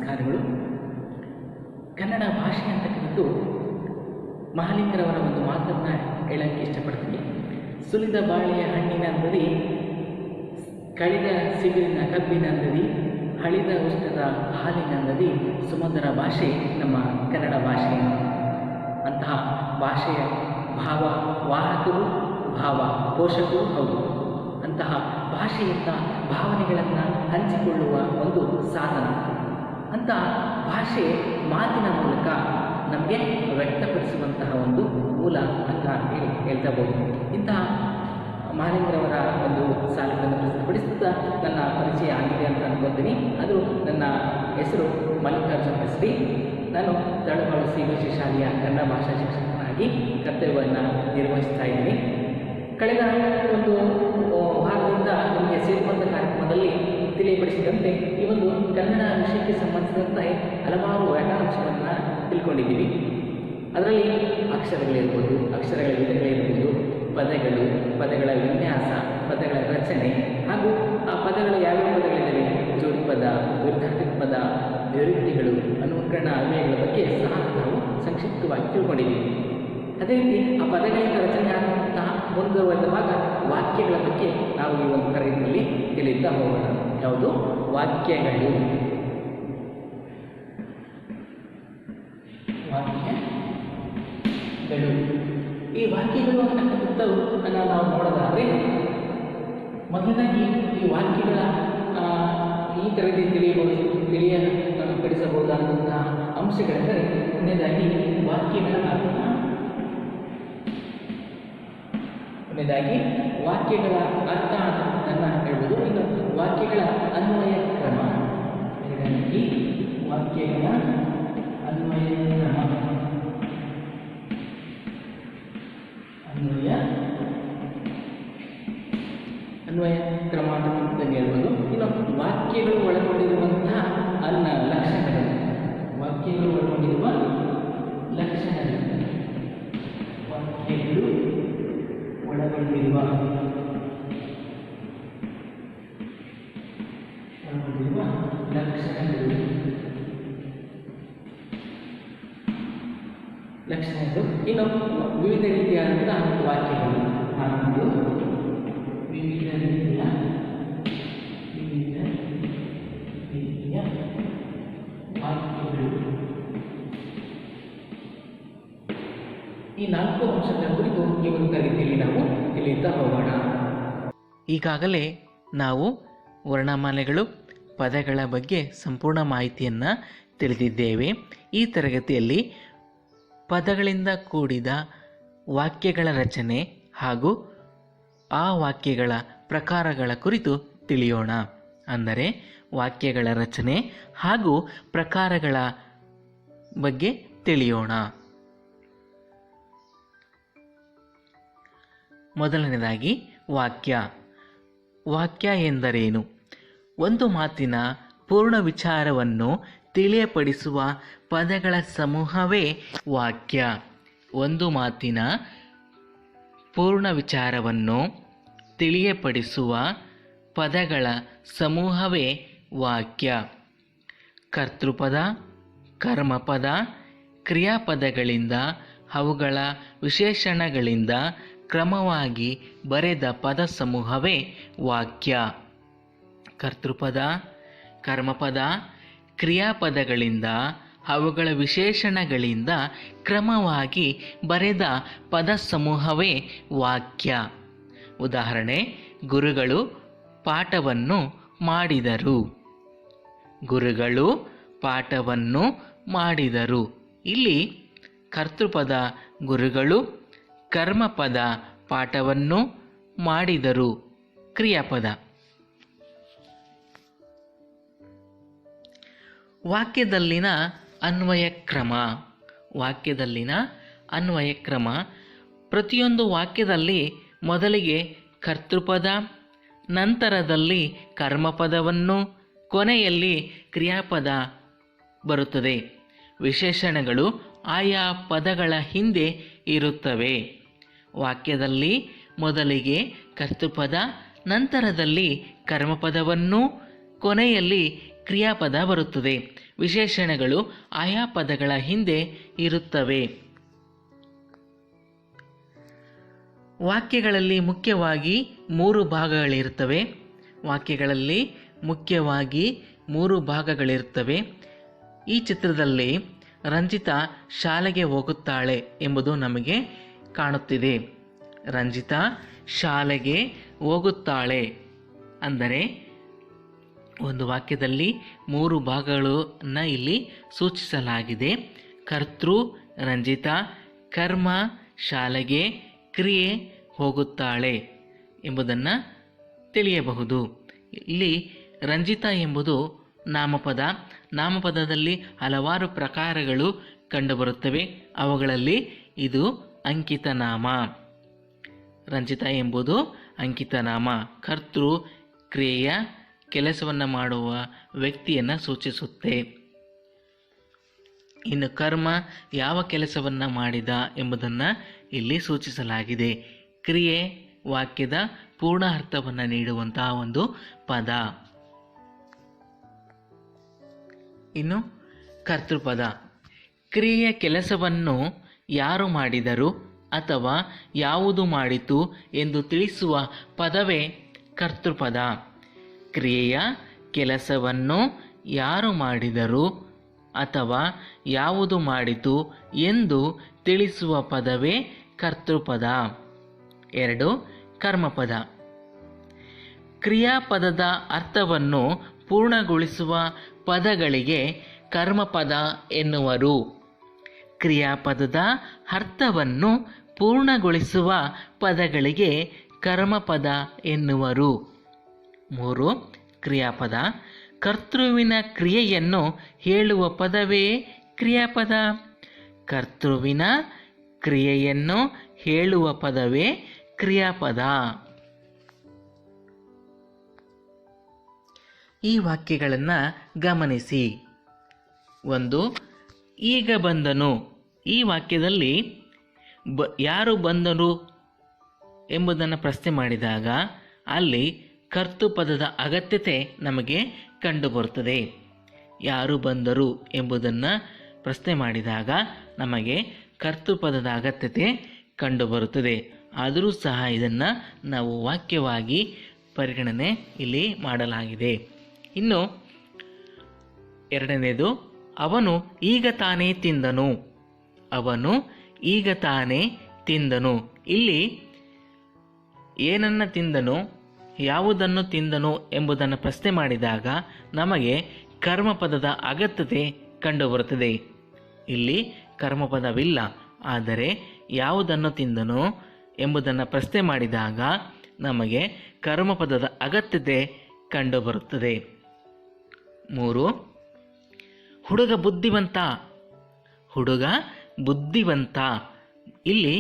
ನಮಸ್ಕಾರಗಳು. ಕನ್ನಡ ಭಾಷೆ ಅಂತಕ್ಕಂಥದ್ದು ಮಹಾಲಿಂಗರವರ ಒಂದು ಮಾತನ್ನು ಹೇಳೋಕ್ಕೆ ಇಷ್ಟಪಡ್ತೀನಿ. ಸುಲಿದ ಬಾಳೆಯ ಹಣ್ಣಿನ ಅಂದದಿ, ಕಳೆದ ಸಿಗುರಿನ ಕಬ್ಬಿನ ಅಂದದಿ, ಹಳಿದ ಉಷ್ಣದ ಹಾಲಿನ ಅಂದದಿ, ಸುಮಧುರ ಭಾಷೆ ನಮ್ಮ ಕನ್ನಡ ಭಾಷೆ. ಅಂತಹ ಭಾಷೆಯ ಭಾವ ವಾಹಕರು, ಭಾವ ಪೋಷಕರು ಹೌದು. ಅಂತಹ ಭಾಷೆಯಿಂದ ಭಾವನೆಗಳನ್ನು ಹಂಚಿಕೊಳ್ಳುವ ಒಂದು ಸಾಧನ. ಅಂತಹ ಭಾಷೆ ಮಾತಿನ ಮೂಲಕ ನಮಗೆ ವ್ಯಕ್ತಪಡಿಸುವಂತಹ ಒಂದು ಮೂಲ ಅಂತ ಹೇಳಿ ಹೇಳ್ತಬಹುದು. ಇಂತಹ ಮಹಾಲಿಂಗರವರ ಒಂದು ಸಾಲುಗಳನ್ನು ಪ್ರಸ್ತುತಪಡಿಸುತ್ತಾ ನನ್ನ ಪರಿಚಯ ಆಗಿದೆ ಅಂತ ಅನ್ಕೊತೀನಿ. ಅದು ನನ್ನ ಹೆಸರು ಮಲ್ಲಿಕಾರ್ಜುನ ಎಸ್.ಡಿ. ನಾನು ತಳಬಾಳು ಸಿ.ಬಿ.ಸಿ. ಶಾಲೆಯ ಕನ್ನಡ ಭಾಷಾ ಶಿಕ್ಷಕನಾಗಿ ಕರ್ತವ್ಯವನ್ನು ನಿರ್ವಹಿಸ್ತಾ ಇದ್ದೀನಿ. ಕಳೆದ ಒಂದು ವಾರದಿಂದ ನಿಮಗೆ ಸೇರಿಕೊಂಡ ಕಾರ್ಯಕ್ರಮದಲ್ಲಿ ತಿಳಿಯಪಡಿಸಿದಂತೆ ಈ ಒಂದು ಕನ್ನಡ ವಿಷಯಕ್ಕೆ ಸಂಬಂಧಿಸಿದಂತೆ ಹಲವಾರು ವ್ಯಾಕರಣಾಂಶಗಳನ್ನು ತಿಳ್ಕೊಂಡಿದ್ದೀವಿ. ಅದರಲ್ಲಿ ಅಕ್ಷರಗಳಿರ್ಬೋದು, ಅಕ್ಷರಗಳ ವಿಧಗಳಿರ್ಬೋದು, ಪದಗಳು, ಪದಗಳ ವಿನ್ಯಾಸ, ಪದಗಳ ರಚನೆ ಹಾಗೂ ಆ ಪದಗಳು ಯಾವ್ಯಾವ ಪದಗಳಿದ್ದಾವೆ, ಜೋಡಿ ಪದ, ವಿರುದ್ಧಾರ್ಥಕ ಪದ, ವಿರುಕ್ತಿಗಳು, ಅನುಕರಣ, ಅನ್ವಯಗಳ ಬಗ್ಗೆ ಸಹ ನಾವು ಸಂಕ್ಷಿಪ್ತವಾಗಿ ತಿಳ್ಕೊಂಡಿದ್ದೀವಿ. ಅದೇ ರೀತಿ ಆ ಪದಗಳಿಂದ ರಚನೆ ಆಗುವಂತಹ ಮುಂದುವರೆದ ಭಾಗ ವಾಕ್ಯಗಳ ಬಗ್ಗೆ ನಾವು ಈ ಒಂದು ತರಗತಿಯಲ್ಲಿ ತಿಳಿಯುತ್ತಾ ಹೋಗೋಣ. ಯಾವುದು? ವಾಕ್ಯಗಳು. ವಾಕ್ಯಗಳು. ಈ ವಾಕ್ಯಗಳು ಅಂತಕ್ಕಂಥದ್ದನ್ನು ನಾವು ನೋಡೋದಾದರೆ, ಮೊದಲನೇದಾಗಿ ಈ ವಾಕ್ಯಗಳ ಈ ತರಗತಿ ತಿಳಿಯಪಡಿಸಬಹುದಾದಂತಹ ಅಂಶಗಳೆಂದರೆ, ಒಂದನೇದಾಗಿ ವಾಕ್ಯಗಳ ಅರ್ಥ, ಒಂದನೇದಾಗಿ ವಾಕ್ಯಗಳ ಅರ್ಥ ಅಂತ ಹೇಳ್ಬೋದು. ಇನ್ನು ವಾಕ್ಯಗಳ ಅನ್ವಯ ಕ್ರಮ, ಎರಡನೇದಾಗಿ ವಾಕ್ಯಗಳ ಅನ್ವಯ ಕ್ರಮ, ಅನ್ವಯ ಕ್ರಮ ಅಂತ ಹೇಳ್ಬೋದು. ಇನ್ನು ವಾಕ್ಯಗಳು ಒಳಗೊಂಡಿರುವಂತಹ ಲಕ್ಷಣಗಳು, ವಾಕ್ಯಗಳು ಒಳಗೊಂಡಿರುವ ಲಕ್ಷಣಗಳು, ವಾಕ್ಯಗಳು ಒಳಗೊಂಡಿರುವ ಲಕ್ಷಣಗಳು. ಇನ್ನು ವಿವಿಧ ರೀತಿಯಾದಂತಹ ವಾಕ್ಯಗಳು, ವಿವಿಧ ರೀತಿಯ ವಾಕ್ಯಗಳು. ಈ ನಾಲ್ಕು ಅಂಶಗಳ ಕುರಿತು ಈ ಒಂದು ತರಗತಿಯಲ್ಲಿ ನಾವು ತಿಳಿಯುತ್ತಾ ಹೋಗೋಣ. ಈಗಾಗಲೇ ನಾವು ವರ್ಣಮಾಲೆಗಳು, ಪದಗಳ ಬಗ್ಗೆ ಸಂಪೂರ್ಣ ಮಾಹಿತಿಯನ್ನು ತಿಳಿದಿದ್ದೇವೆ. ಈ ತರಗತಿಯಲ್ಲಿ ಪದಗಳಿಂದ ಕೂಡಿದ ವಾಕ್ಯಗಳ ರಚನೆ ಹಾಗೂ ಆ ವಾಕ್ಯಗಳ ಪ್ರಕಾರಗಳ ಕುರಿತು ತಿಳಿಯೋಣ. ಅಂದರೆ ವಾಕ್ಯಗಳ ರಚನೆ ಹಾಗೂ ಪ್ರಕಾರಗಳ ಬಗ್ಗೆ ತಿಳಿಯೋಣ. ಮೊದಲನೇದಾಗಿ ವಾಕ್ಯ. ವಾಕ್ಯ ಎಂದರೇನು? ಒಂದು ಮಾತಿನ ಪೂರ್ಣ ವಿಚಾರವನ್ನು ತಿಳಿಯಪಡಿಸುವ ಪದಗಳ ಸಮೂಹವೇ ವಾಕ್ಯ. ಒಂದು ಮಾತಿನ ಪೂರ್ಣ ವಿಚಾರವನ್ನು ತಿಳಿಯಪಡಿಸುವ ಪದಗಳ ಸಮೂಹವೇ ವಾಕ್ಯ. ಕರ್ತೃಪದ, ಕರ್ಮಪದ, ಕ್ರಿಯಾಪದಗಳಿಂದ ಅವುಗಳ ವಿಶೇಷಣಗಳಿಂದ ಕ್ರಮವಾಗಿ ಬರೆದ ಪದ ಸಮೂಹವೇ ವಾಕ್ಯ. ಕರ್ತೃಪದ, ಕರ್ಮಪದ, ಕ್ರಿಯಾಪದಗಳಿಂದ ಅವುಗಳ ವಿಶೇಷಣಗಳಿಂದ ಕ್ರಮವಾಗಿ ಬರೆದ ಪದ ಸಮೂಹವೇ ವಾಕ್ಯ. ಉದಾಹರಣೆ: ಗುರುಗಳು ಪಾಠವನ್ನು ಮಾಡಿದರು. ಗುರುಗಳು ಪಾಠವನ್ನು ಮಾಡಿದರು. ಇಲ್ಲಿ ಕರ್ತೃಪದ ಗುರುಗಳು, ಕರ್ಮಪದ ಪಾಠವನ್ನು ಮಾಡಿದರು, ಕ್ರಿಯಾಪದ. ವಾಕ್ಯದಲ್ಲಿನ ಅನ್ವಯ ಕ್ರಮ. ವಾಕ್ಯದಲ್ಲಿನ ಅನ್ವಯ ಕ್ರಮ. ಪ್ರತಿಯೊಂದು ವಾಕ್ಯದಲ್ಲಿ ಮೊದಲಿಗೆ ಕರ್ತೃಪದ, ನಂತರದಲ್ಲಿ ಕರ್ಮಪದವನ್ನು, ಕೊನೆಯಲ್ಲಿ ಕ್ರಿಯಾಪದ ಬರುತ್ತದೆ. ವಿಶೇಷಣಗಳು ಆಯಾ ಪದಗಳ ಹಿಂದೆ ಇರುತ್ತವೆ. ವಾಕ್ಯದಲ್ಲಿ ಮೊದಲಿಗೆ ಕರ್ತೃಪದ, ನಂತರದಲ್ಲಿ ಕರ್ಮಪದವನ್ನು, ಕೊನೆಯಲ್ಲಿ ಕ್ರಿಯಾಪದ ಬರುತ್ತದೆ. ವಿಶೇಷಣಗಳು ಆಯಾ ಪದಗಳ ಹಿಂದೆ ಇರುತ್ತವೆ. ವಾಕ್ಯಗಳಲ್ಲಿ ಮುಖ್ಯವಾಗಿ 3 ಭಾಗಗಳಿರುತ್ತವೆ. ವಾಕ್ಯಗಳಲ್ಲಿ ಮುಖ್ಯವಾಗಿ 3 ಭಾಗಗಳಿರುತ್ತವೆ. ಈ ಚಿತ್ರದಲ್ಲಿ ರಂಜಿತಾ ಶಾಲೆಗೆ ಹೋಗುತ್ತಾಳೆ ಎಂಬುದು ನಮಗೆ ಕಾಣುತ್ತಿದೆ. ರಂಜಿತಾ ಶಾಲೆಗೆ ಹೋಗುತ್ತಾಳೆ ಅಂದರೆ ಒಂದು ವಾಕ್ಯದಲ್ಲಿ 3 ಭಾಗಗಳನ್ನು ಇಲ್ಲಿ ಸೂಚಿಸಲಾಗಿದೆ. ಕರ್ತೃ ರಂಜಿತಾ, ಕರ್ಮ ಶಾಲೆಗೆ, ಕ್ರಿಯೆ ಹೋಗುತ್ತಾಳೆ ಎಂಬುದನ್ನು ತಿಳಿಯಬಹುದು. ಇಲ್ಲಿ ರಂಜಿತಾ ಎಂಬುದು ನಾಮಪದ. ನಾಮಪದದಲ್ಲಿ ಹಲವಾರು ಪ್ರಕಾರಗಳು ಕಂಡುಬರುತ್ತವೆ. ಅವುಗಳಲ್ಲಿ ಇದು ಅಂಕಿತ ನಾಮ. ರಂಜಿತಾ ಎಂಬುದು ಅಂಕಿತ ನಾಮ. ಕರ್ತೃ ಕ್ರಿಯೆಯ ಕೆಲಸವನ್ನು ಮಾಡುವ ವ್ಯಕ್ತಿಯನ್ನು ಸೂಚಿಸುತ್ತೆ. ಇನ್ನು ಕರ್ಮ ಯಾವ ಕೆಲಸವನ್ನು ಮಾಡಿದ ಎಂಬುದನ್ನು ಇಲ್ಲಿ ಸೂಚಿಸಲಾಗಿದೆ. ಕ್ರಿಯೆ ವಾಕ್ಯದ ಪೂರ್ಣ ಅರ್ಥವನ್ನು ನೀಡುವಂತಹ ಒಂದು ಪದ. ಇನ್ನು ಕರ್ತೃಪದ. ಕ್ರಿಯೆಯ ಕೆಲಸವನ್ನು ಯಾರು ಮಾಡಿದರು ಅಥವಾ ಯಾವುದು ಮಾಡಿತು ಎಂದು ತಿಳಿಸುವ ಪದವೇ ಕರ್ತೃಪದ. ಕ್ರಿಯೆಯ ಕೆಲಸವನ್ನು ಯಾರು ಮಾಡಿದರು ಅಥವಾ ಯಾವುದು ಮಾಡಿತು ಎಂದು ತಿಳಿಸುವ ಪದವೇ ಕರ್ತೃಪದ. 2. ಕರ್ಮಪದ. ಕ್ರಿಯಾಪದದ ಅರ್ಥವನ್ನು ಪೂರ್ಣಗೊಳಿಸುವ ಪದಗಳಿಗೆ ಕರ್ಮಪದ ಎನ್ನುವರು. ಕ್ರಿಯಾಪದದ ಅರ್ಥವನ್ನು ಪೂರ್ಣಗೊಳಿಸುವ ಪದಗಳಿಗೆ ಕರ್ಮಪದ ಎನ್ನುವರು. 3. ಕ್ರಿಯಾಪದ. ಕರ್ತೃವಿನ ಕ್ರಿಯೆಯನ್ನು ಹೇಳುವ ಪದವೇ ಕ್ರಿಯಾಪದ. ಕರ್ತೃವಿನ ಕ್ರಿಯೆಯನ್ನು ಹೇಳುವ ಪದವೇ ಕ್ರಿಯಾಪದ. ಈ ವಾಕ್ಯಗಳನ್ನು ಗಮನಿಸಿ. 1. ಈಗ ಬಂದನು. ಈ ವಾಕ್ಯದಲ್ಲಿ ಯಾರು ಬಂದರು ಎಂಬುದನ್ನು ಪ್ರಶ್ನೆ ಮಾಡಿದಾಗ ಅಲ್ಲಿ ಕರ್ತೃಪದದ ಅಗತ್ಯತೆ ನಮಗೆ ಕಂಡುಬರುತ್ತದೆ. ಯಾರು ಬಂದರು ಎಂಬುದನ್ನು ಪ್ರಶ್ನೆ ಮಾಡಿದಾಗ ನಮಗೆ ಕರ್ತೃಪದದ ಅಗತ್ಯತೆ ಕಂಡುಬರುತ್ತದೆ. ಆದರೂ ಸಹ ಇದನ್ನು ನಾವು ವಾಕ್ಯವಾಗಿ ಪರಿಗಣನೆ ಇಲ್ಲಿ ಮಾಡಲಾಗಿದೆ. ಇನ್ನು 2ನೇದು, ಅವನು ಈಗ ತಾನೇ ತಿಂದನು. ಅವನು ಈಗ ತಾನೇ ತಿಂದನು. ಇಲ್ಲಿ ಏನನ್ನು ತಿಂದನು, ಯಾವುದನ್ನು ತಿಂದನು ಎಂಬುದನ್ನು ಪ್ರಶ್ನೆ ಮಾಡಿದಾಗ ನಮಗೆ ಕರ್ಮಪದದ ಅಗತ್ಯತೆ ಕಂಡುಬರುತ್ತದೆ. ಇಲ್ಲಿ ಕರ್ಮಪದವಿಲ್ಲ, ಆದರೆ ಯಾವುದನ್ನು ತಿಂದನು ಎಂಬುದನ್ನು ಪ್ರಶ್ನೆ ಮಾಡಿದಾಗ ನಮಗೆ ಕರ್ಮಪದದ ಅಗತ್ಯತೆ ಕಂಡುಬರುತ್ತದೆ. 3. ಹುಡುಗ ಬುದ್ಧಿವಂತ. ಹುಡುಗ ಬುದ್ಧಿವಂತ. ಇಲ್ಲಿ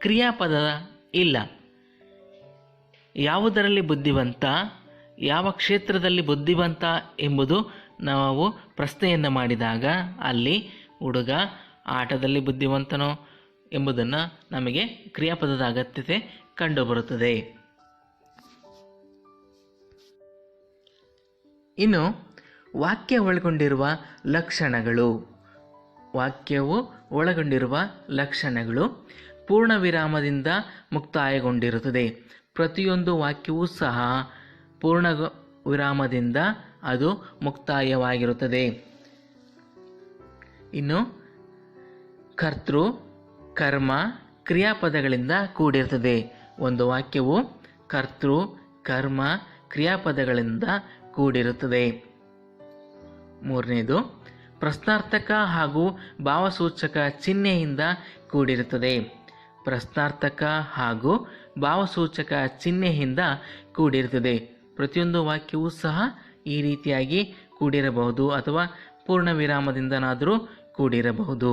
ಕ್ರಿಯಾಪದ ಇಲ್ಲ. ಯಾವುದರಲ್ಲಿ ಬುದ್ಧಿವಂತ, ಯಾವ ಕ್ಷೇತ್ರದಲ್ಲಿ ಬುದ್ಧಿವಂತ ಎಂಬುದು ನಾವು ಪ್ರಶ್ನೆಯನ್ನು ಮಾಡಿದಾಗ ಅಲ್ಲಿ ಹುಡುಗ ಆಟದಲ್ಲಿ ಬುದ್ಧಿವಂತನೋ ಎಂಬುದನ್ನು ನಮಗೆ ಕ್ರಿಯಾಪದದ ಅಗತ್ಯತೆ ಕಂಡುಬರುತ್ತದೆ. ಇನ್ನು ವಾಕ್ಯ ಒಳಗೊಂಡಿರುವ ಲಕ್ಷಣಗಳು. ವಾಕ್ಯವು ಒಳಗೊಂಡಿರುವ ಲಕ್ಷಣಗಳು ಪೂರ್ಣ ವಿರಾಮದಿಂದ ಮುಕ್ತಾಯಗೊಂಡಿರುತ್ತದೆ. ಪ್ರತಿಯೊಂದು ವಾಕ್ಯವೂ ಸಹ ಪೂರ್ಣ ವಿರಾಮದಿಂದ ಅದು ಮುಕ್ತಾಯವಾಗಿರುತ್ತದೆ. ಇನ್ನು ಕರ್ತೃ, ಕರ್ಮ, ಕ್ರಿಯಾಪದಗಳಿಂದ ಕೂಡಿರುತ್ತದೆ. ಒಂದು ವಾಕ್ಯವು ಕರ್ತೃ, ಕರ್ಮ, ಕ್ರಿಯಾಪದಗಳಿಂದ ಕೂಡಿರುತ್ತದೆ. 3ನೇದು, ಪ್ರಶ್ನಾರ್ಥಕ ಹಾಗೂ ಭಾವಸೂಚಕ ಚಿಹ್ನೆಯಿಂದ ಕೂಡಿರುತ್ತದೆ. ಪ್ರಶ್ನಾರ್ಥಕ ಹಾಗೂ ಭಾವಸೂಚಕ ಚಿಹ್ನೆಯಿಂದ ಕೂಡಿರುತ್ತದೆ. ಪ್ರತಿಯೊಂದು ವಾಕ್ಯವೂ ಸಹ ಈ ರೀತಿಯಾಗಿ ಕೂಡಿರಬಹುದು ಅಥವಾ ಪೂರ್ಣ ವಿರಾಮದಿಂದನಾದರೂ ಕೂಡಿರಬಹುದು.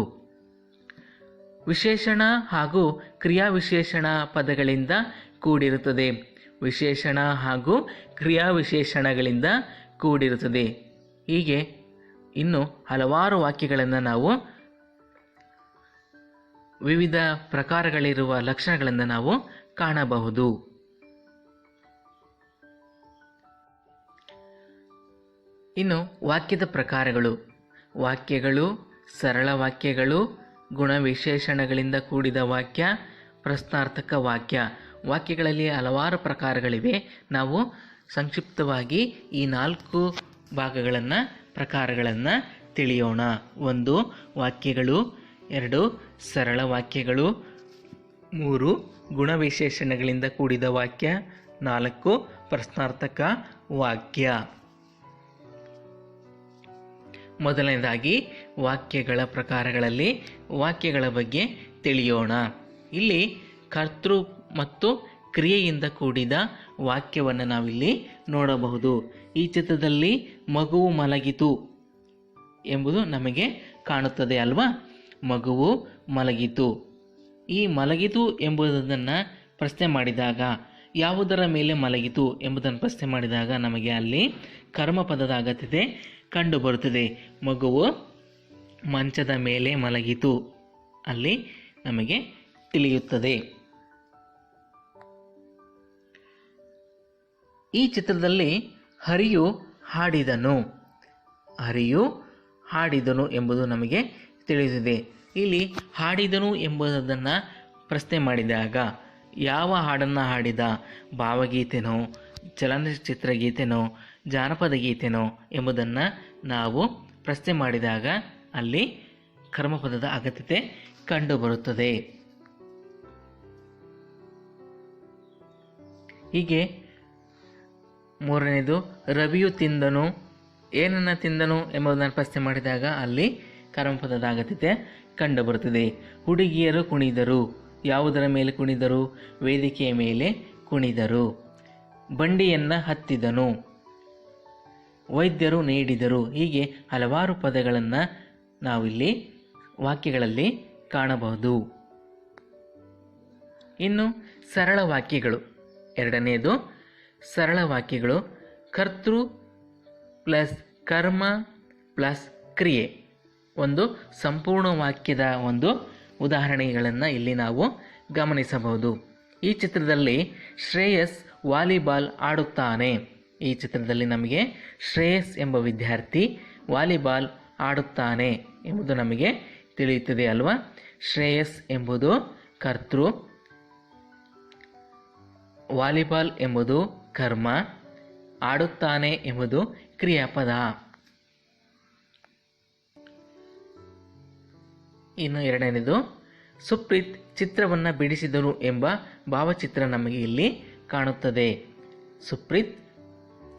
ವಿಶೇಷಣ ಹಾಗೂ ಕ್ರಿಯಾವಿಶೇಷಣ ಪದಗಳಿಂದ ಕೂಡಿರುತ್ತದೆ. ವಿಶೇಷಣ ಹಾಗೂ ಕ್ರಿಯಾವಿಶೇಷಣಗಳಿಂದ ಕೂಡಿರುತ್ತದೆ. ಹೀಗೆ ಇನ್ನು ಹಲವಾರು ವಾಕ್ಯಗಳನ್ನು ನಾವು ವಿವಿಧ ಪ್ರಕಾರಗಳಿರುವ ಲಕ್ಷಣಗಳನ್ನು ನಾವು ಕಾಣಬಹುದು. ಇನ್ನು ವಾಕ್ಯದ ಪ್ರಕಾರಗಳು: ವಾಕ್ಯಗಳು, ಸರಳ ವಾಕ್ಯಗಳು, ಗುಣವಿಶೇಷಣಗಳಿಂದ ಕೂಡಿದ ವಾಕ್ಯ, ಪ್ರಶ್ನಾರ್ಥಕ ವಾಕ್ಯ. ವಾಕ್ಯಗಳಲ್ಲಿ ಹಲವಾರು ಪ್ರಕಾರಗಳಿವೆ. ನಾವು ಸಂಕ್ಷಿಪ್ತವಾಗಿ ಈ 4 ಪ್ರಕಾರಗಳನ್ನು ತಿಳಿಯೋಣ. 1 ವಾಕ್ಯಗಳು, 2 ಸರಳ ವಾಕ್ಯಗಳು, 3 ಗುಣವಿಶೇಷಣಗಳಿಂದ ಕೂಡಿದ ವಾಕ್ಯ, 4 ಪ್ರಶ್ನಾರ್ಥಕ ವಾಕ್ಯ. ಮೊದಲನೇದಾಗಿ ವಾಕ್ಯಗಳ ಪ್ರಕಾರಗಳಲ್ಲಿ ವಾಕ್ಯಗಳ ಬಗ್ಗೆ ತಿಳಿಯೋಣ. ಇಲ್ಲಿ ಕರ್ತೃ ಮತ್ತು ಕ್ರಿಯೆಯಿಂದ ಕೂಡಿದ ವಾಕ್ಯವನ್ನು ನಾವಿಲ್ಲಿ ನೋಡಬಹುದು. ಈ ಚಿತ್ರದಲ್ಲಿ ಮಗುವು ಮಲಗಿತು ಎಂಬುದು ನಮಗೆ ಕಾಣುತ್ತದೆ ಅಲ್ವಾ? ಮಗುವು ಮಲಗಿತು. ಈ ಮಲಗಿತು ಎಂಬುದನ್ನು ಪ್ರಶ್ನೆ ಮಾಡಿದಾಗ, ಯಾವುದರ ಮೇಲೆ ಮಲಗಿತು ಎಂಬುದನ್ನು ಪ್ರಶ್ನೆ ಮಾಡಿದಾಗ ನಮಗೆ ಅಲ್ಲಿ ಕರ್ಮಪದದ ಅಗತ್ಯತೆ ಕಂಡುಬರುತ್ತದೆ. ಮಗುವು ಮಂಚದ ಮೇಲೆ ಮಲಗಿತು ಅಲ್ಲಿ ನಮಗೆ ತಿಳಿಯುತ್ತದೆ. ಈ ಚಿತ್ರದಲ್ಲಿ ಹರಿಯು ಹಾಡಿದನು, ಹರಿಯು ಹಾಡಿದನು ಎಂಬುದು ನಮಗೆ ತಿಳಿದಿದೆ. ಇಲ್ಲಿ ಹಾಡಿದನು ಎಂಬುದನ್ನು ಪ್ರಶ್ನೆ ಮಾಡಿದಾಗ ಯಾವ ಹಾಡನ್ನು ಹಾಡಿದ? ಭಾವಗೀತೆನೋ, ಚಲನಚಿತ್ರ ಗೀತೆನೋ, ಜಾನಪದ ಗೀತೆನೋ ಎಂಬುದನ್ನು ನಾವು ಪ್ರಶ್ನೆ ಮಾಡಿದಾಗ ಅಲ್ಲಿ ಕರ್ಮಪದದ ಅಗತ್ಯತೆ ಕಂಡುಬರುತ್ತದೆ. ಹೀಗೆ ಮೂರನೇದು, ರವಿಯು ತಿಂದನು, ಏನನ್ನು ತಿಂದನು ಎಂಬುದನ್ನು ಪ್ರಶ್ನೆ ಮಾಡಿದಾಗ ಅಲ್ಲಿ ಕರ್ಮಪದದ ಅಗತ್ಯತೆ ಕಂಡುಬರುತ್ತದೆ. ಹುಡುಗಿಯರು ಕುಣಿದರು, ಯಾವುದರ ಮೇಲೆ ಕುಣಿದರು? ವೇದಿಕೆಯ ಮೇಲೆ ಕುಣಿದರು. ಬಂಡಿಯನ್ನು ಹತ್ತಿದನು, ವೈದ್ಯರು ನೀಡಿದರು. ಹೀಗೆ ಹಲವಾರು ಪದಗಳನ್ನು ನಾವಿಲ್ಲಿ ವಾಕ್ಯಗಳಲ್ಲಿ ಕಾಣಬಹುದು. ಇನ್ನು ಸರಳ ವಾಕ್ಯಗಳು. ಎರಡನೆಯದು ಸರಳ ವಾಕ್ಯಗಳು. ಕರ್ತೃ ಪ್ಲಸ್ ಕರ್ಮ ಪ್ಲಸ್ ಕ್ರಿಯೆ, ಒಂದು ಸಂಪೂರ್ಣ ವಾಕ್ಯದ ಒಂದು ಉದಾಹರಣೆಗಳನ್ನು ಇಲ್ಲಿ ನಾವು ಗಮನಿಸಬಹುದು. ಈ ಚಿತ್ರದಲ್ಲಿ ಶ್ರೇಯಸ್ ವಾಲಿಬಾಲ್ ಆಡುತ್ತಾನೆ. ಈ ಚಿತ್ರದಲ್ಲಿ ನಮಗೆ ಶ್ರೇಯಸ್ ಎಂಬ ವಿದ್ಯಾರ್ಥಿ ವಾಲಿಬಾಲ್ ಆಡುತ್ತಾನೆ ಎಂಬುದು ನಮಗೆ ತಿಳಿಯುತ್ತದೆ ಅಲ್ವಾ? ಶ್ರೇಯಸ್ ಎಂಬುದು ಕರ್ತೃ, ವಾಲಿಬಾಲ್ ಎಂಬುದು ಕರ್ಮ, ಆಡುತ್ತಾನೆ ಎಂಬುದು ಕ್ರಿಯಾಪದ. ಇನ್ನು ಎರಡನೇದು, ಸುಪ್ರೀತ್ ಚಿತ್ರವನ್ನು ಬಿಡಿಸಿದನು ಎಂಬ ಭಾವಚಿತ್ರ ನಮಗೆ ಇಲ್ಲಿ ಕಾಣುತ್ತದೆ. ಸುಪ್ರೀತ್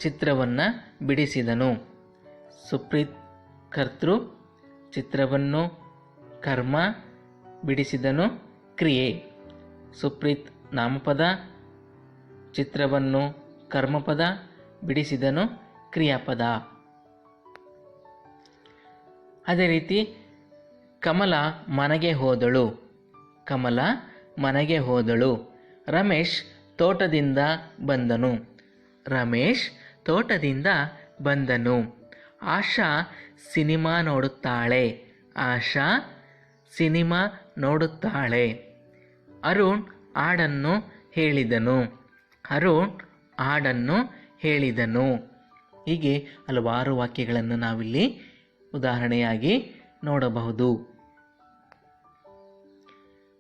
ಚಿತ್ರವನ್ನು ಬಿಡಿಸಿದನು. ಸುಪ್ರೀತ್ ಕರ್ತೃ, ಚಿತ್ರವನ್ನು ಕರ್ಮ, ಬಿಡಿಸಿದನು ಕ್ರಿಯೆ. ಸುಪ್ರೀತ್ ನಾಮಪದ, ಚಿತ್ರವನ್ನು ಕರ್ಮಪದ, ಬಿಡಿಸಿದನು ಕ್ರಿಯಾಪದ. ಅದೇ ರೀತಿ ಕಮಲ ಮನೆಗೆ ಹೋದಳು, ಕಮಲ ಮನೆಗೆ ಹೋದಳು. ರಮೇಶ್ ತೋಟದಿಂದ ಬಂದನು, ರಮೇಶ್ ತೋಟದಿಂದ ಬಂದನು. ಆಶಾ ಸಿನಿಮಾ ನೋಡುತ್ತಾಳೆ, ಆಶಾ ಸಿನಿಮಾ ನೋಡುತ್ತಾಳೆ. ಅರುಣ್ ಹಾಡನ್ನು ಹೇಳಿದನು, ಅರುಣ್ ಹಾಡನ್ನು ಹೇಳಿದನು. ಹೀಗೆ ಹಲವಾರು ವಾಕ್ಯಗಳನ್ನು ನಾವಿಲ್ಲಿ ಉದಾಹರಣೆಯಾಗಿ ನೋಡಬಹುದು.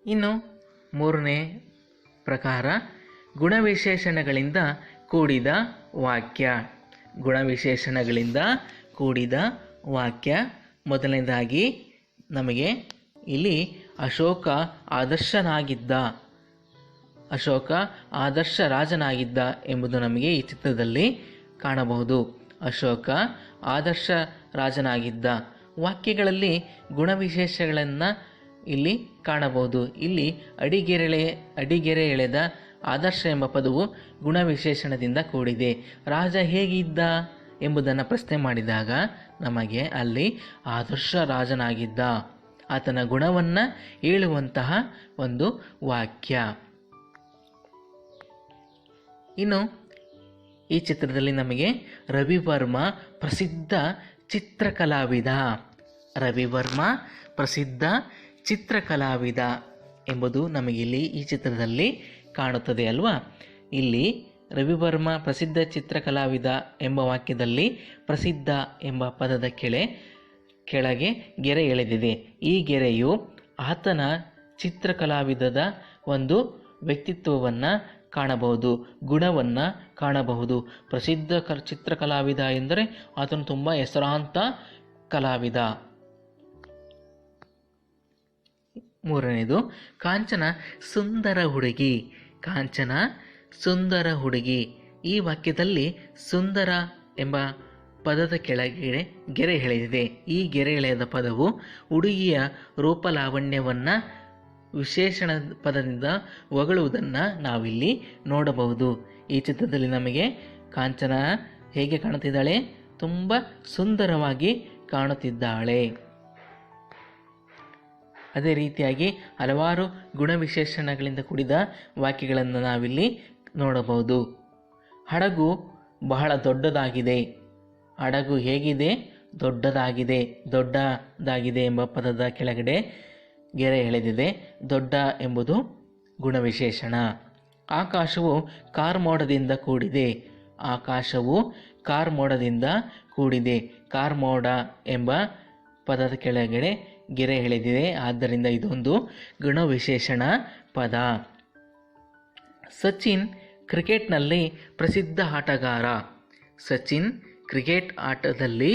ಇನ್ನು ಮೂರನೇ ಪ್ರಕಾರ ಗುಣವಿಶೇಷಣಗಳಿಂದ ಕೂಡಿದ ವಾಕ್ಯ. ಗುಣವಿಶೇಷಣಗಳಿಂದ ಕೂಡಿದ ವಾಕ್ಯ. ಮೊದಲನೇದಾಗಿ ನಮಗೆ ಇಲ್ಲಿ ಅಶೋಕ ಆದರ್ಶನಾಗಿದ್ದ, ಅಶೋಕ ಆದರ್ಶ ರಾಜನಾಗಿದ್ದ ಎಂಬುದು ನಮಗೆ ಈ ಚಿತ್ರದಲ್ಲಿ ಕಾಣಬಹುದು. ಅಶೋಕ ಆದರ್ಶ ರಾಜನಾಗಿದ್ದ. ವಾಕ್ಯಗಳಲ್ಲಿ ಗುಣವಿಶೇಷಗಳನ್ನು ಇಲ್ಲಿ ಕಾಣಬಹುದು. ಇಲ್ಲಿ ಅಡಿಗೆರೆ ಎಳೆದ ಆದರ್ಶ ಎಂಬ ಪದವು ಗುಣವಿಶೇಷಣದಿಂದ ಕೂಡಿದೆ. ರಾಜ ಹೇಗಿದ್ದ ಎಂಬುದನ್ನು ಪ್ರಶ್ನೆ ಮಾಡಿದಾಗ ನಮಗೆ ಅಲ್ಲಿ ಆದರ್ಶ ರಾಜನಾಗಿದ್ದ, ಆತನ ಗುಣವನ್ನು ಹೇಳುವಂತಹ ಒಂದು ವಾಕ್ಯ. ಇನ್ನು ಈ ಚಿತ್ರದಲ್ಲಿ ನಮಗೆ ರವಿವರ್ಮ ಪ್ರಸಿದ್ಧ ಚಿತ್ರಕಲಾವಿದ, ರವಿವರ್ಮ ಪ್ರಸಿದ್ಧ ಚಿತ್ರಕಲಾವಿದ ಎಂಬುದು ನಮಗಿಲ್ಲಿ ಈ ಚಿತ್ರದಲ್ಲಿ ಕಾಣುತ್ತದೆ ಅಲ್ವಾ? ಇಲ್ಲಿ ರವಿವರ್ಮ ಪ್ರಸಿದ್ಧ ಚಿತ್ರಕಲಾವಿದ ಎಂಬ ವಾಕ್ಯದಲ್ಲಿ ಪ್ರಸಿದ್ಧ ಎಂಬ ಪದದ ಕೆಳಗೆ ಗೆರೆ ಎಳೆದಿದೆ. ಈ ಗೆರೆಯು ಆತನ ಚಿತ್ರಕಲಾವಿದದ ಒಂದು ವ್ಯಕ್ತಿತ್ವವನ್ನು ಕಾಣಬಹುದು, ಗುಣವನ್ನು ಕಾಣಬಹುದು. ಪ್ರಸಿದ್ಧ ಚಿತ್ರಕಲಾವಿದ ಎಂದರೆ ಆತನು ತುಂಬ ಹೆಸರಾಂತ ಕಲಾವಿದ. ಮೂರನೇದು, ಕಾಂಚನ ಸುಂದರ ಹುಡುಗಿ. ಕಾಂಚನ ಸುಂದರ ಹುಡುಗಿ. ಈ ವಾಕ್ಯದಲ್ಲಿ ಸುಂದರ ಎಂಬ ಪದದ ಕೆಳಗೆ ಗೆರೆ ಎಳೆದಿದೆ. ಈ ಗೆರೆ ಎಳೆದ ಪದವು ಹುಡುಗಿಯ ರೂಪಲಾವಣ್ಯವನ್ನು ವಿಶೇಷಣ ಪದದಿಂದ ಹೊಗಳುವುದನ್ನು ನಾವಿಲ್ಲಿ ನೋಡಬಹುದು. ಈ ಚಿತ್ರದಲ್ಲಿ ನಮಗೆ ಕಾಂಚನ ಹೇಗೆ ಕಾಣುತ್ತಿದ್ದಾಳೆ? ತುಂಬ ಸುಂದರವಾಗಿ ಕಾಣುತ್ತಿದ್ದಾಳೆ. ಅದೇ ರೀತಿಯಾಗಿ ಹಲವಾರು ಗುಣವಿಶೇಷಣಗಳಿಂದ ಕೂಡಿದ ವಾಕ್ಯಗಳನ್ನು ನಾವಿಲ್ಲಿ ನೋಡಬಹುದು. ಹಡಗು ಬಹಳ ದೊಡ್ಡದಾಗಿದೆ. ಹಡಗು ಹೇಗಿದೆ? ದೊಡ್ಡದಾಗಿದೆ. ದೊಡ್ಡದಾಗಿದೆ ಎಂಬ ಪದದ ಕೆಳಗಡೆ ಗೆರೆ ಎಳೆದಿದೆ. ದೊಡ್ಡ ಎಂಬುದು ಗುಣವಿಶೇಷಣ. ಆಕಾಶವು ಕಾರ್ಮೋಡದಿಂದ ಕೂಡಿದೆ. ಆಕಾಶವು ಕಾರ್ಮೋಡದಿಂದ ಕೂಡಿದೆ. ಕಾರ್ಮೋಡ ಎಂಬ ಪದದ ಕೆಳಗಡೆ ಗೆರೆ ಎಳೆದಿದೆ. ಆದ್ದರಿಂದ ಇದೊಂದು ಗುಣವಿಶೇಷಣ ಪದ. ಸಚಿನ್ ಕ್ರಿಕೆಟ್ನಲ್ಲಿ ಪ್ರಸಿದ್ಧ ಆಟಗಾರ. ಸಚಿನ್ ಕ್ರಿಕೆಟ್ ಆಟದಲ್ಲಿ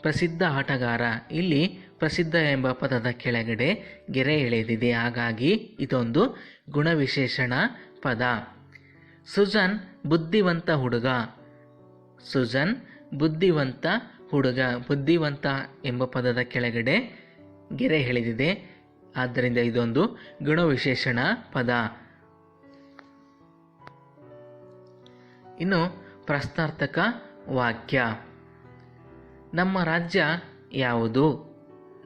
ಪ್ರಸಿದ್ಧ ಆಟಗಾರ. ಇಲ್ಲಿ ಪ್ರಸಿದ್ಧ ಎಂಬ ಪದದ ಕೆಳಗಡೆ ಗೆರೆ ಎಳೆದಿದೆ. ಹಾಗಾಗಿ ಇದೊಂದು ಗುಣವಿಶೇಷಣ ಪದ. ಸುಜನ್ ಬುದ್ಧಿವಂತ ಹುಡುಗ. ಸುಜನ್ ಬುದ್ಧಿವಂತ ಹುಡುಗ. ಬುದ್ಧಿವಂತ ಎಂಬ ಪದದ ಕೆಳಗಡೆ ಗೆರೆ ಎಳೆದಿದೆ. ಆದ್ದರಿಂದ ಇದೊಂದು ಗುಣವಿಶೇಷಣ ಪದ. ಇನ್ನು ಪ್ರಶ್ನಾರ್ಥಕ ವಾಕ್ಯ. ನಮ್ಮ ರಾಜ್ಯ ಯಾವುದು?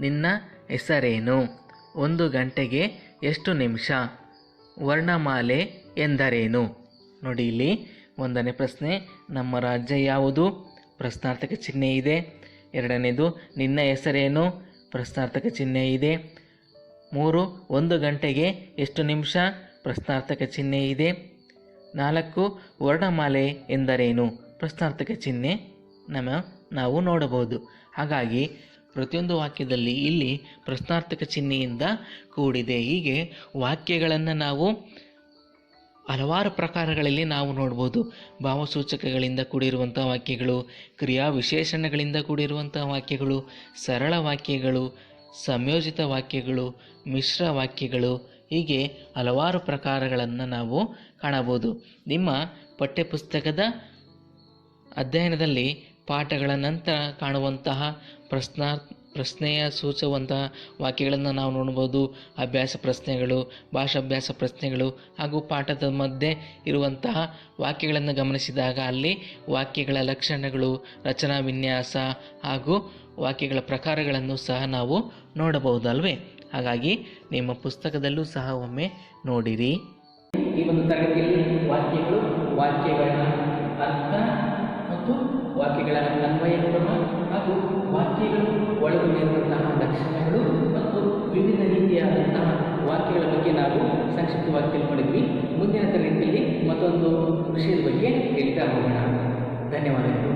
ನಿನ್ನ ಹೆಸರೇನು? 1 ಗಂಟೆಗೆ ಎಷ್ಟು ನಿಮಿಷ? ವರ್ಣಮಾಲೆ ಎಂದರೇನು? ನೋಡಿ, ಇಲ್ಲಿ 1ನೇ ಪ್ರಶ್ನೆ, ನಮ್ಮ ರಾಜ್ಯ ಯಾವುದು? ಪ್ರಶ್ನಾರ್ಥಕ ಚಿಹ್ನೆ ಇದೆ. 2ನೇದು, ನಿನ್ನ ಹೆಸರೇನು? ಪ್ರಶ್ನಾರ್ಥಕ ಚಿಹ್ನೆ ಇದೆ. 3, 1 ಗಂಟೆಗೆ ಎಷ್ಟು ನಿಮಿಷ? ಪ್ರಶ್ನಾರ್ಥಕ ಚಿಹ್ನೆ ಇದೆ. 4, ವರ್ಣಮಾಲೆ ಎಂದರೇನು? ಪ್ರಶ್ನಾರ್ಥಕ ಚಿಹ್ನೆ ನಾವು ನೋಡಬಹುದು. ಹಾಗಾಗಿ ಪ್ರತಿಯೊಂದು ವಾಕ್ಯದಲ್ಲಿ ಇಲ್ಲಿ ಪ್ರಶ್ನಾರ್ಥಕ ಚಿಹ್ನೆಯಿಂದ ಕೂಡಿದೆ. ಹೀಗೆ ವಾಕ್ಯಗಳನ್ನು ನಾವು ಹಲವಾರು ಪ್ರಕಾರಗಳಲ್ಲಿ ನಾವು ನೋಡ್ಬೋದು. ಭಾವಸೂಚಕಗಳಿಂದ ಕೂಡಿರುವಂಥ ವಾಕ್ಯಗಳು, ಕ್ರಿಯಾ ವಿಶೇಷಣಗಳಿಂದ ಕೂಡಿರುವಂಥ ವಾಕ್ಯಗಳು, ಸರಳ ವಾಕ್ಯಗಳು, ಸಂಯೋಜಿತ ವಾಕ್ಯಗಳು, ಮಿಶ್ರ ವಾಕ್ಯಗಳು, ಹೀಗೆ ಹಲವಾರು ಪ್ರಕಾರಗಳನ್ನು ನಾವು ಕಾಣಬಹುದು. ನಿಮ್ಮ ಪಠ್ಯಪುಸ್ತಕದ ಅಧ್ಯಯನದಲ್ಲಿ ಪಾಠಗಳ ನಂತರ ಕಾಣುವಂತಹ ಪ್ರಶ್ನೆಯ ಸೂಚುವಂತಹ ವಾಕ್ಯಗಳನ್ನು ನಾವು ನೋಡ್ಬೋದು. ಅಭ್ಯಾಸ ಪ್ರಶ್ನೆಗಳು, ಭಾಷಾಭ್ಯಾಸ ಪ್ರಶ್ನೆಗಳು ಹಾಗೂ ಪಾಠದ ಮಧ್ಯೆ ಇರುವಂತಹ ವಾಕ್ಯಗಳನ್ನು ಗಮನಿಸಿದಾಗ ಅಲ್ಲಿ ವಾಕ್ಯಗಳ ಲಕ್ಷಣಗಳು, ರಚನಾ ವಿನ್ಯಾಸ ಹಾಗೂ ವಾಕ್ಯಗಳ ಪ್ರಕಾರಗಳನ್ನು ಸಹ ನಾವು ನೋಡಬಹುದಲ್ವೇ? ಹಾಗಾಗಿ ನಿಮ್ಮ ಪುಸ್ತಕದಲ್ಲೂ ಸಹ ಒಮ್ಮೆ ನೋಡಿರಿ. ಈ ಒಂದು ತರಗತಿಯಲ್ಲಿ ವಾಕ್ಯಗಳು, ವಾಕ್ಯಗಳ ಅರ್ಥ ಮತ್ತು ವಾಕ್ಯಗಳ ಅನ್ವಯ ಕ್ರಮ ಹಾಗೂ ವಾಕ್ಯಗಳು ಒಳಗೊಂಡಿರುವಂತಹ ಲಕ್ಷಣಗಳು ಮತ್ತು ವಿವಿಧ ರೀತಿಯಾದಂತಹ ವಾಕ್ಯಗಳ ಬಗ್ಗೆ ನಾವು ಸಂಕ್ಷಿಪ್ತವಾಗಿ ತಿಳ್ಕೊಂಡಿದ್ವಿ. ಮುಂದಿನ ತರಗತಿಯಲ್ಲಿ ಮತ್ತೊಂದು ವಿಷಯದ ಬಗ್ಗೆ ಹೇಳ್ತಾ ಹೋಗೋಣ. ಧನ್ಯವಾದಗಳು.